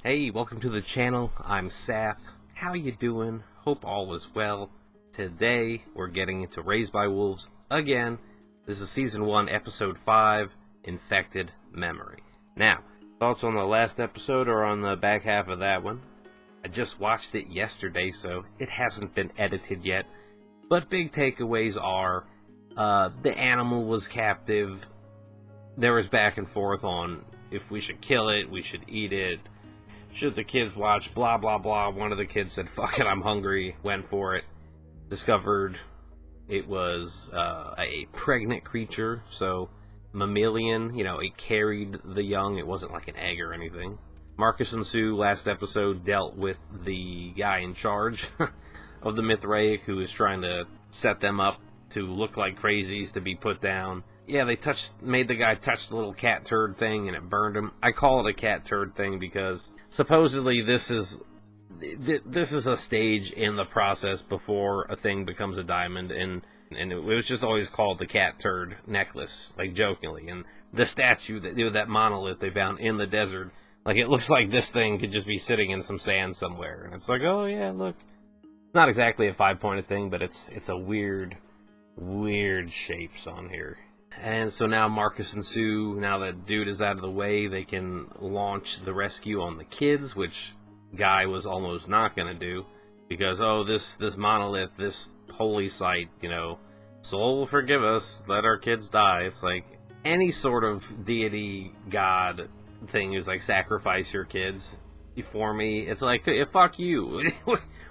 Hey, welcome to the channel. I'm Saf. How you doing? Hope all is well. Today, we're getting into Raised by Wolves again. This is Season 1, Episode 5, Infected Memory. Now, thoughts on the last episode or on the back half of that one? I just watched it yesterday, so it hasn't been edited yet. But big takeaways are, the animal was captive. There was back and forth on if we should kill it, we should eat it. Should the kids watch, blah, blah, blah. One of the kids said, fuck it, I'm hungry, went for it. Discovered it was a pregnant creature, so mammalian, it carried the young. It wasn't like an egg or anything. Marcus and Sue, last episode, dealt with the guy in charge of the Mithraic who was trying to set them up to look like crazies to be put down. Yeah, they made the guy touch the little cat turd thing and it burned him. I call it a cat turd thing because supposedly this is a stage in the process before a thing becomes a diamond, and it was just always called the cat turd necklace, like jokingly. And the statue, that monolith they found in the desert, like it looks like this thing could just be sitting in some sand somewhere. And it's like, oh yeah, look. Not exactly a five-pointed thing, but it's a weird shapes on here. And so now Marcus and Sue, now that dude is out of the way, they can launch the rescue on the kids, which Guy was almost not going to do. Because, this monolith, this holy site, soul will forgive us, let our kids die. It's like any sort of deity, god thing is like, sacrifice your kids for me. It's like, fuck you.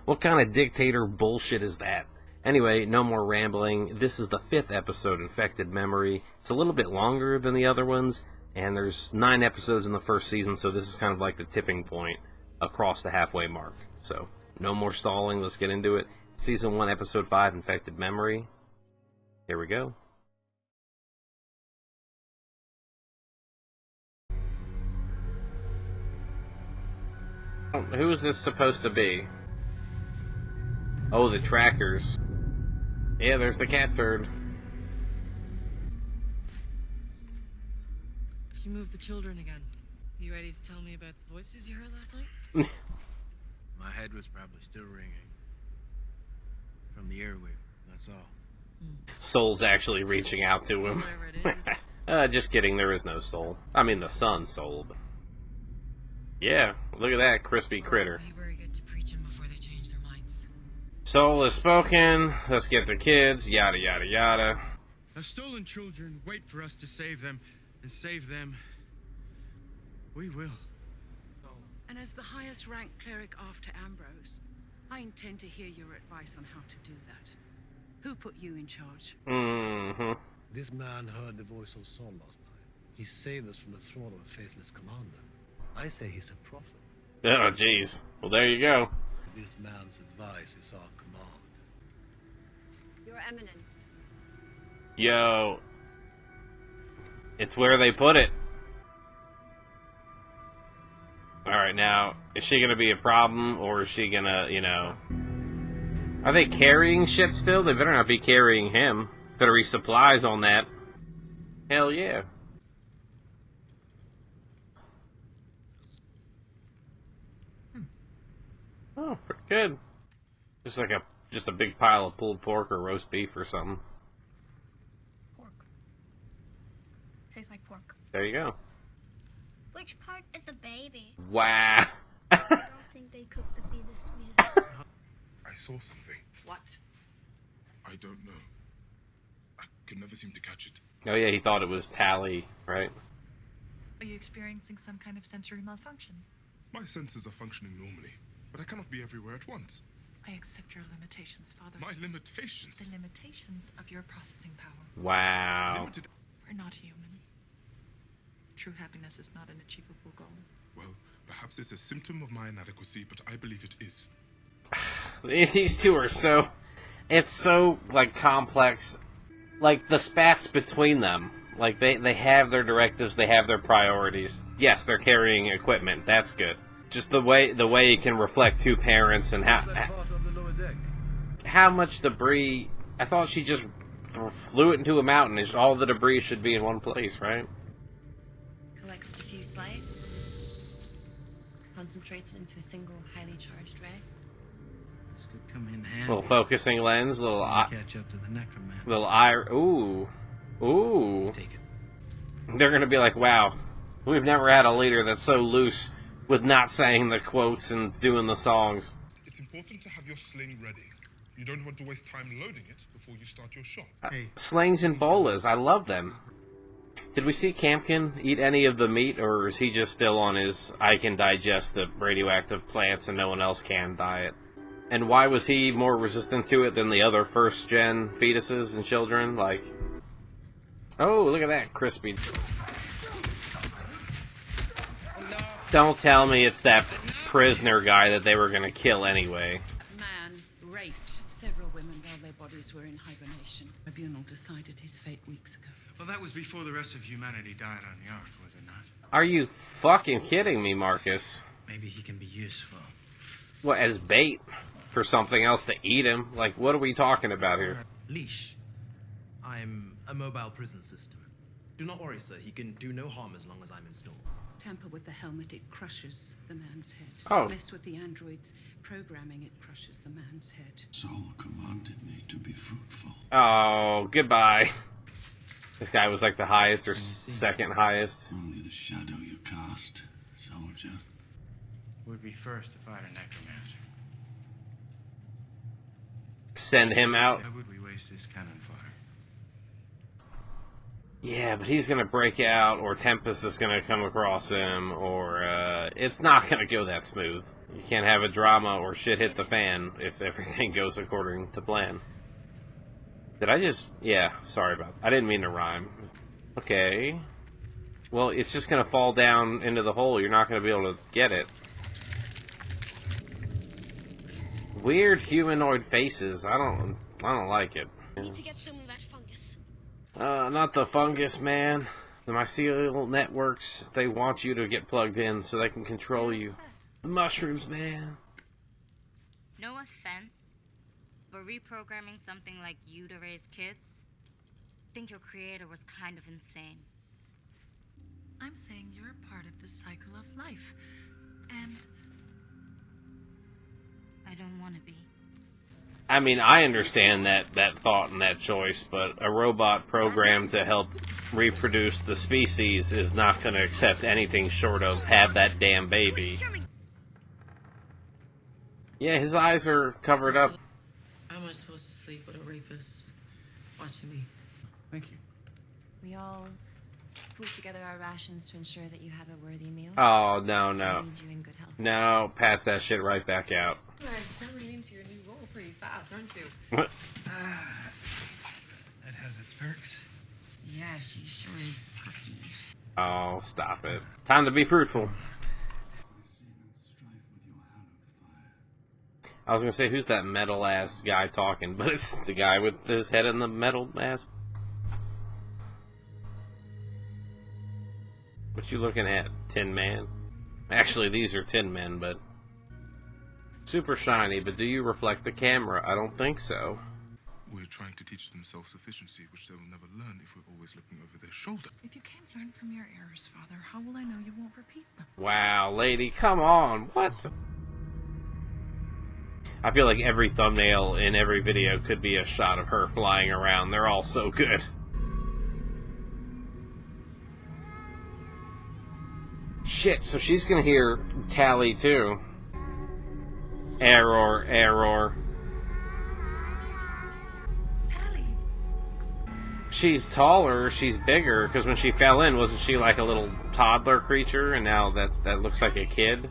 What kind of dictator bullshit is that? Anyway, no more rambling. This is the 5th episode, Infected Memory. It's a little bit longer than the other ones, and there's 9 episodes in the first season, so this is kind of like the tipping point across the halfway mark. So, no more stalling, let's get into it. Season 1, Episode 5, Infected Memory. Here we go. Who is this supposed to be? Oh, the trackers. Yeah, there's the cat turd. You moved the children again. You ready to tell me about the voices you heard last night? My head was probably still ringing. From the airwave, that's all. Soul's actually reaching out to him. Whatever it is. Just kidding, there is no soul. I mean, the sun's soul. But... yeah, look at that crispy critter. Be very good to preach them before they change their minds. Soul is spoken. Let's get the kids. Yada, yada, yada. The stolen children wait for us to save them, and save them. We will. And as the highest ranked cleric after Ambrose, I intend to hear your advice on how to do that. Who put you in charge? Mm-hmm. This man heard the voice of Saul last night. He saved us from the thrall of a faithless commander. I say he's a prophet. Oh, jeez. Well, there you go. This man's advice is our command. Your Eminence. Yo. It's where they put it. Alright, now, is she gonna be a problem, or is she gonna, Are they carrying shit still? They better not be carrying him. Better be supplies on that. Hell yeah. Oh, pretty good. Just a big pile of pulled pork or roast beef or something. Pork. Tastes like pork. There you go. Which part is the baby? Wow. I don't think they cooked the fetus sweeter. I saw something. What? I don't know. I can never seem to catch it. Oh yeah, he thought it was Tally, right? Are you experiencing some kind of sensory malfunction? My senses are functioning normally, but I cannot be everywhere at once. I accept your limitations, Father. My limitations? The limitations of your processing power. Wow. Limited. We're not human. True happiness is not an achievable goal. Well, perhaps it's a symptom of my inadequacy, but I believe it is. These two are so... it's so, complex. Like, the spats between them. Like, they have their directives, they have their priorities. Yes, they're carrying equipment, that's good. Just the way it can reflect two parents and how much debris... I thought she just flew it into a mountain. All the debris should be in one place, right? Collects a diffuse light. concentrated into a single highly charged ray. This could come in handy. Little focusing lens, little when eye, you catch up to the necromancer. little eye. Ooh, ooh. Take it. They're gonna be like, wow, we've never had a leader that's so loose with not saying the quotes and doing the songs. It's important to have your sling ready. You don't want to waste time loading it before you start your shot. Hey. Slings and bolas, I love them. Did we see Campion eat any of the meat, or is he just still on his I can digest the radioactive plants and no one else can diet? And why was he more resistant to it than the other first-gen fetuses and children? Like, oh, look at that, crispy. Don't tell me it's that prisoner guy that they were going to kill anyway. A man raped several women while their bodies were in hibernation. The tribunal decided his fate weeks ago. Well, that was before the rest of humanity died on the Ark, was it not? Are you fucking kidding me, Marcus? Maybe he can be useful. What, as bait for something else to eat him? Like, what are we talking about here? Leash. I'm a mobile prison system. Do not worry, sir. He can do no harm as long as I'm installed. Tamper with the helmet, it crushes the man's head. Oh. Mess with the androids, programming, it crushes the man's head. Saul commanded me to be fruitful. Oh, goodbye. This guy was like the highest or second highest. Only the shadow you cast, soldier. Would be first to fight a necromancer. Send him out. Why would we waste this cannon fire? Yeah, but he's gonna break out, or Tempest is gonna come across him, or it's not gonna go that smooth. You can't have a drama or shit hit the fan if everything goes according to plan. Did I just... yeah, sorry about that. I didn't mean to rhyme. Okay. Well, it's just gonna fall down into the hole. You're not gonna be able to get it. Weird humanoid faces. I don't like it. Need to get some of that fungus. Not the fungus, man. The mycelial networks, they want you to get plugged in so they can control you. The mushrooms, man. No offense, but reprogramming something like you to raise kids, I think your creator was kind of insane. I'm saying you're a part of the cycle of life, and I don't want to be. I mean, I understand that thought and that choice, but a robot programmed to help reproduce the species is not going to accept anything short of have that damn baby. Yeah, his eyes are covered up. How am I supposed to sleep with a rapist watching me? Thank you. We all put together our rations to ensure that you have a worthy meal. Oh, no. We need you in good health. No, pass that shit right back out. You are settling into your new role pretty fast, aren't you? That has its perks. Yeah, she sure is perky. Oh, stop it. Time to be fruitful. I was gonna say, who's that metal-ass guy talking? But it's the guy with his head in the metal mask. What you looking at, Tin Man? Actually, these are Tin Men, but... super shiny, but do you reflect the camera? I don't think so. We're trying to teach them self-sufficiency, which they will never learn if we're always looking over their shoulder. if you can't learn from your errors, Father, how will I know you won't repeat them? Wow, lady, come on. What? I feel like every thumbnail in every video could be a shot of her flying around. They're all so good. Shit, so she's gonna hear Tally too. Error, error. Tally! She's taller, she's bigger, because when she fell in, wasn't she like a little toddler creature, and now that looks like a kid?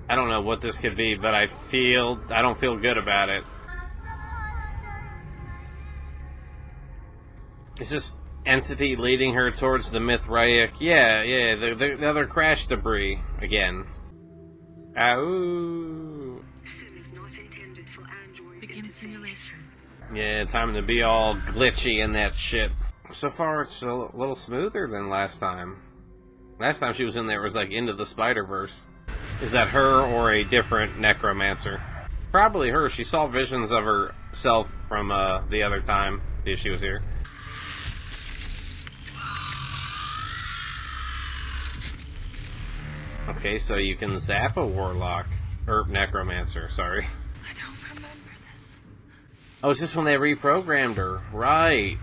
I don't know what this could be, but I don't feel good about it. Is this entity leading her towards the Mithraic? Yeah, the other crash debris again. Ow. Begin simulation. Yeah, time to be all glitchy in that shit. So far, it's a little smoother than last time. Last time she was in there, it was like Into the Spider-Verse. Is that her or a different necromancer? Probably her. She saw visions of herself from the other time she was here. Okay, so you can zap a warlock. Or necromancer, sorry. I don't remember this. Oh, it's just when they reprogrammed her. Right.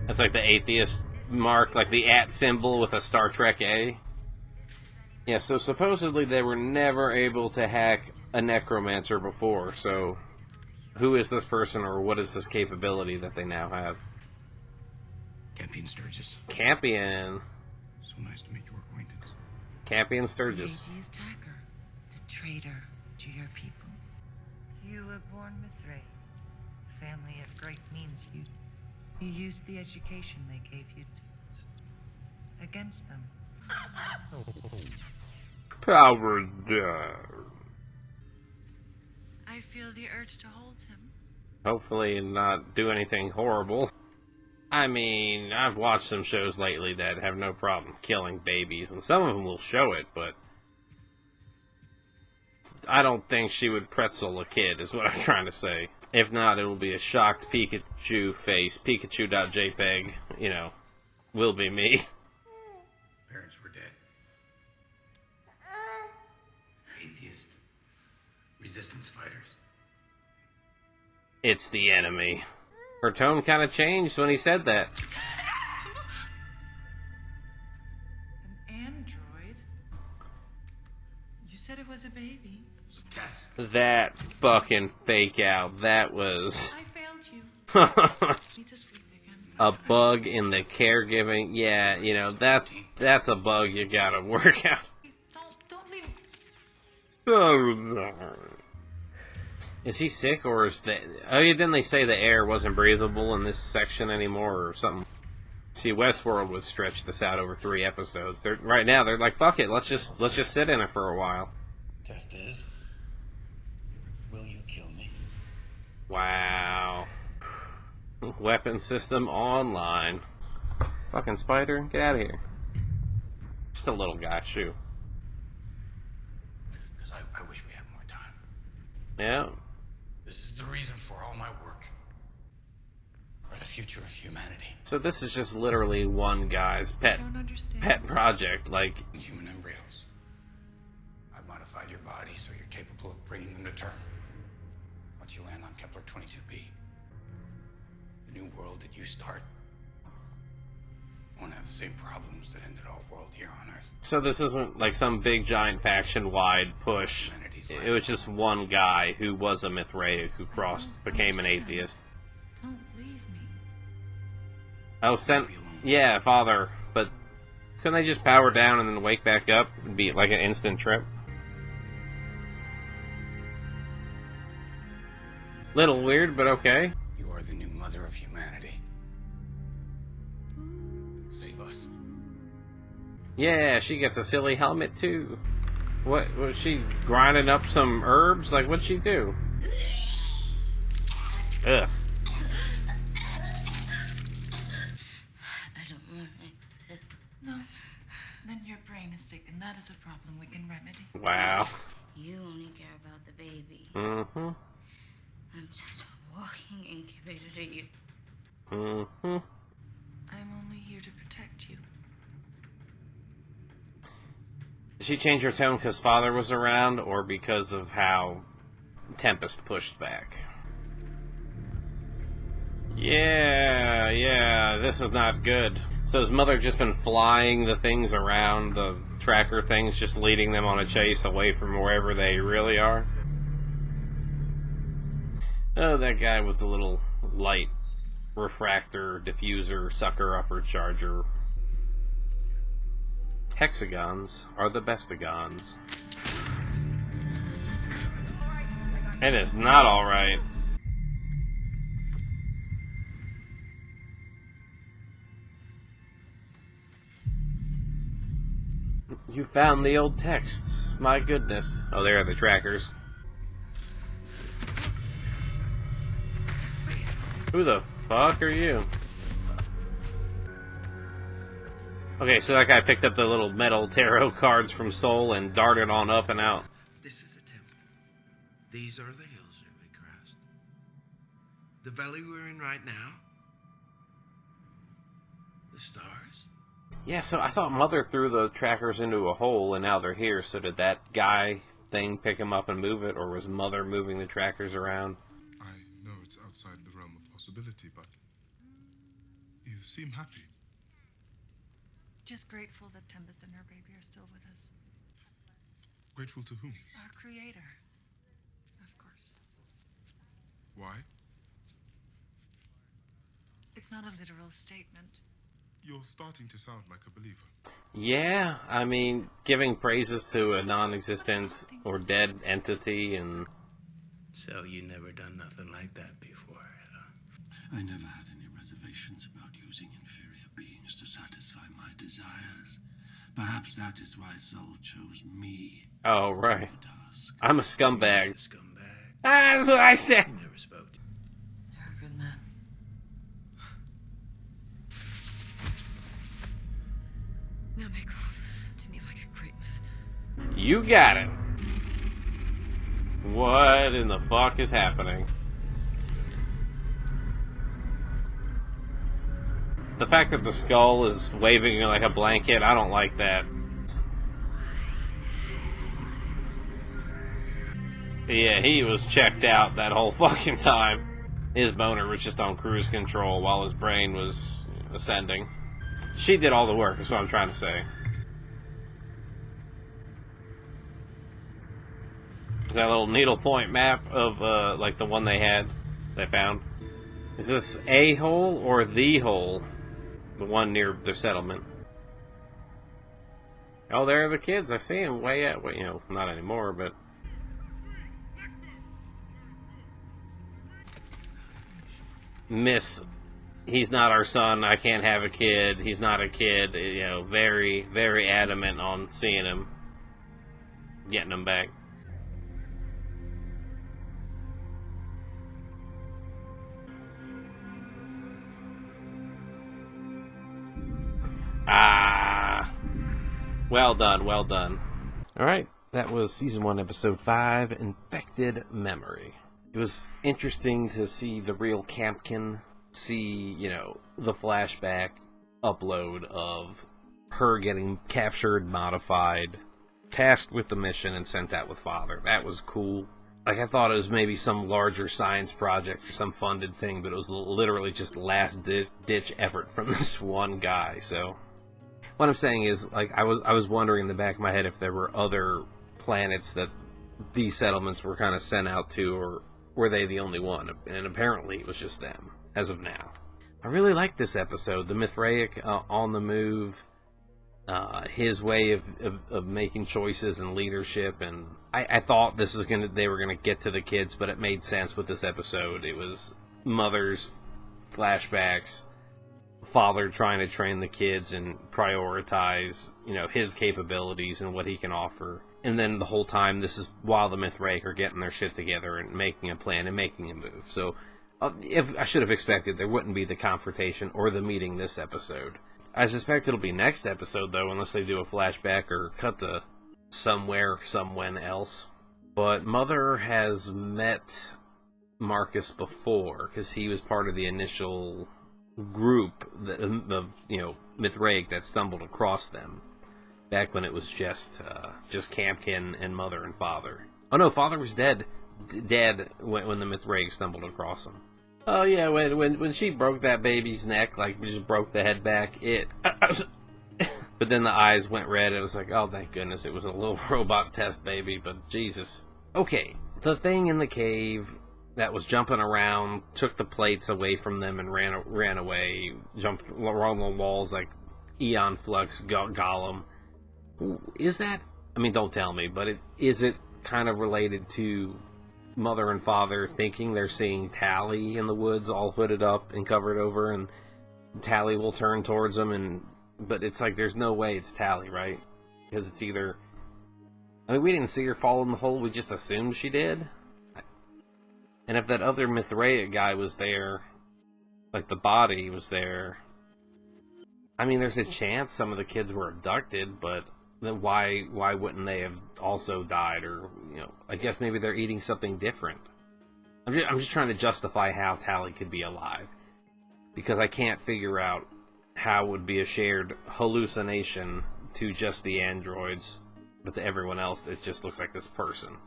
That's like the atheist mark, like the @ symbol with a Star Trek A. Yeah, so supposedly they were never able to hack a necromancer before, so who is this person or what is this capability that they now have? Campion Sturgis. Campion. So nice to make your acquaintance. Campion Sturgis. The atheist hacker, the traitor to your people. You were born Mithraic, a family of great means. You used the education they gave you against them. Power down. I feel the urge to hold him. Hopefully not do anything horrible. I mean, I've watched some shows lately that have no problem killing babies, and some of them will show it, but I don't think she would pretzel a kid, is what I'm trying to say. If not, it will be a shocked Pikachu face. Pikachu.jpg, you know, will be me. Parents were dead. Atheist. Resistance fighters. It's the enemy. Her tone kind of changed when he said that. An android? You said it was a baby. It was a test. That fucking fake out. That was... I failed you. Need to sleep again. A bug in the caregiving. Yeah, you know, that's a bug you gotta work out. Don't leave. Is he sick, or is the... Oh, yeah, didn't they say the air wasn't breathable in this section anymore, or something? See, Westworld would stretch this out over 3 episodes. Right now, they're like, fuck it, let's just sit in it for a while. Test is, will you kill me? Wow. Weapon system online. Fucking spider, get out of here. Just a little guy, shoo. Because I wish we had more time. Yeah. This is the reason for all my work. For the future of humanity. So this is just literally one guy's pet project, like... Human embryos. I've modified your body so you're capable of bringing them to term. Once you land on Kepler 22b, the new world that you start won't have the same problems that ended our world here on Earth. So this isn't like some big giant faction-wide push. It was just one guy who was a Mithraic who became an atheist. Don't leave me. Oh, yeah, father. But couldn't they just power down and then wake back up and be like an instant trip? Little weird, but okay. You are the new mother of humanity. Save us. Yeah, she gets a silly helmet too. What was she grinding up some herbs? Like, what'd she do? Ugh. I don't want to exist. No. Then your brain is sick, and that is a problem we can remedy. Wow. You only care about the baby. Mm-hmm. I'm just a walking incubator to you. Mm-hmm. I'm only here to protect you. Did she change her tone because father was around, or because of how Tempest pushed back? Yeah, this is not good. So has mother just been flying the things around, the tracker things, just leading them on a chase away from wherever they really are? Oh, that guy with the little light refractor, diffuser, sucker-upper charger. Hexagons are the bestagons. It is not alright. You found the old texts. My goodness. Oh, there are the trackers. Who the fuck are you? Okay, so that guy picked up the little metal tarot cards from Soul and darted on up and out. This is a temple. These are the hills that we crossed. The valley we're in right now. The stars. Yeah, so I thought Mother threw the trackers into a hole and now they're here. So did that guy thing pick them up and move it, or was Mother moving the trackers around? I know it's outside the realm of possibility, but you seem happy. Just grateful that Tempest and her baby are still with us. Grateful to whom? Our creator, of course. Why? It's not a literal statement. You're starting to sound like a believer. Yeah, I mean, giving praises to a non-existent or dead entity and... So you never done nothing like that before, huh? I never had any reservations about using inferior beings to satisfy my desires. Perhaps that is why Zul chose me. Oh, right. I'm a scumbag. You're a scumbag. That's what I said. Never spoke to You're a good man. Now make love to me like a great man. You got it. What in the fuck is happening? The fact that the skull is waving like a blanket, I don't like that. Yeah, he was checked out that whole fucking time. His boner was just on cruise control while his brain was ascending. She did all the work, is what I'm trying to say. Is that little needlepoint map of, like the one they found? Is this a hole or the hole? The one near their settlement. Oh, there are the kids. I see them way out. You know, not anymore, but... Miss, he's not our son. I can't have a kid. He's not a kid. You know, very, very adamant on seeing him. Getting him back. Ah, well done, well done. Alright, that was Season 1, Episode 5, Infected Memory. It was interesting to see the real Campion, see, you know, the flashback upload of her getting captured, modified, tasked with the mission, and sent out with Father. That was cool. Like, I thought it was maybe some larger science project or some funded thing, but it was literally just last-ditch effort from this one guy, so... What I'm saying is, like, I was wondering in the back of my head if there were other planets that these settlements were kind of sent out to, or were they the only one? And apparently it was just them, as of now. I really liked this episode. The Mithraic on the move, his way of making choices and leadership, and I thought they were gonna get to the kids, but it made sense with this episode. It was Mother's flashbacks, Father trying to train the kids and prioritize, you know, his capabilities and what he can offer. And then the whole time, this is while the Mithraic are getting their shit together and making a plan and making a move. So, if I should have expected there wouldn't be the confrontation or the meeting this episode. I suspect it'll be next episode, though, unless they do a flashback or cut to someone else. But Mother has met Marcus before, because he was part of the initial group of, you know, Mithraic that stumbled across them back when it was just Campion and Mother and Father. Oh no, Father was dead when the Mithraic stumbled across him. Oh yeah, when she broke that baby's neck, like just broke the head back, but then the eyes went red. It was like, oh thank goodness it was a little robot test baby, but Jesus. Okay, the thing in the cave that was jumping around, took the plates away from them and ran away, jumped along the walls like Eon Flux Golem. Is that, I mean, don't tell me, but is it kind of related to Mother and Father thinking they're seeing Tally in the woods all hooded up and covered over, and Tally will turn towards them, but it's like there's no way it's Tally, right? Because it's either, I mean, we didn't see her fall in the hole, we just assumed she did. And if that other Mithraic guy was there, like the body was there, I mean, there's a chance some of the kids were abducted, but then why wouldn't they have also died? Or, you know, I guess maybe they're eating something different. I'm just trying to justify how Tally could be alive, because I can't figure out how it would be a shared hallucination to just the androids, but to everyone else it just looks like this person.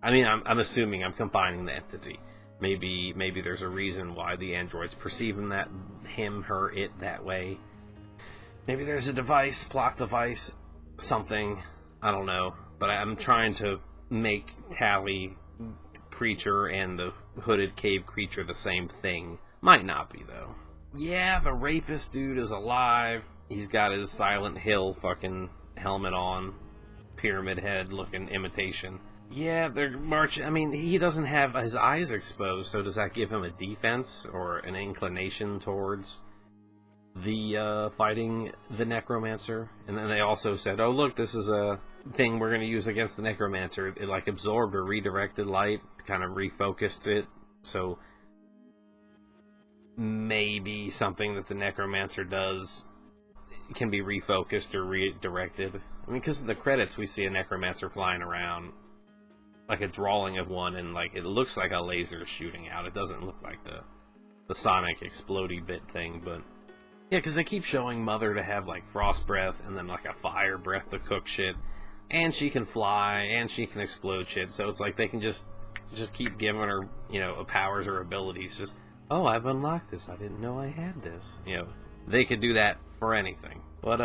I mean, I'm assuming I'm combining the entity. Maybe there's a reason why the androids perceive him, her, it that way. Maybe there's a device, plot device, something. I don't know. But I'm trying to make Tally creature and the hooded cave creature the same thing. Might not be, though. Yeah, the rapist dude is alive. He's got his Silent Hill fucking helmet on. Pyramid head looking imitation. Yeah, they're marching. I mean, he doesn't have his eyes exposed, so does that give him a defense or an inclination towards the fighting the necromancer? And then they also said, oh look, this is a thing we're going to use against the necromancer. It like absorbed or redirected light, kind of refocused it, so maybe something that the necromancer does can be refocused or redirected. I mean, because in the credits we see a necromancer flying around, like a drawing of one, and like it looks like a laser shooting out. It doesn't look like the Sonic explodey bit thing, but yeah, because they keep showing Mother to have like frost breath and then like a fire breath to cook shit, and she can fly and she can explode shit. So it's like they can just keep giving her, you know, powers or abilities. Just, oh, I've unlocked this. I didn't know I had this. You know, they could do that for anything. But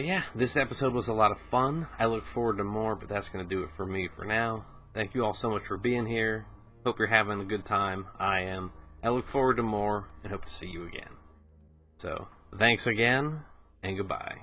yeah, this episode was a lot of fun. I look forward to more, but that's gonna do it for me for now. Thank you all so much for being here. Hope you're having a good time. I am. I look forward to more and hope to see you again. So, thanks again, and goodbye.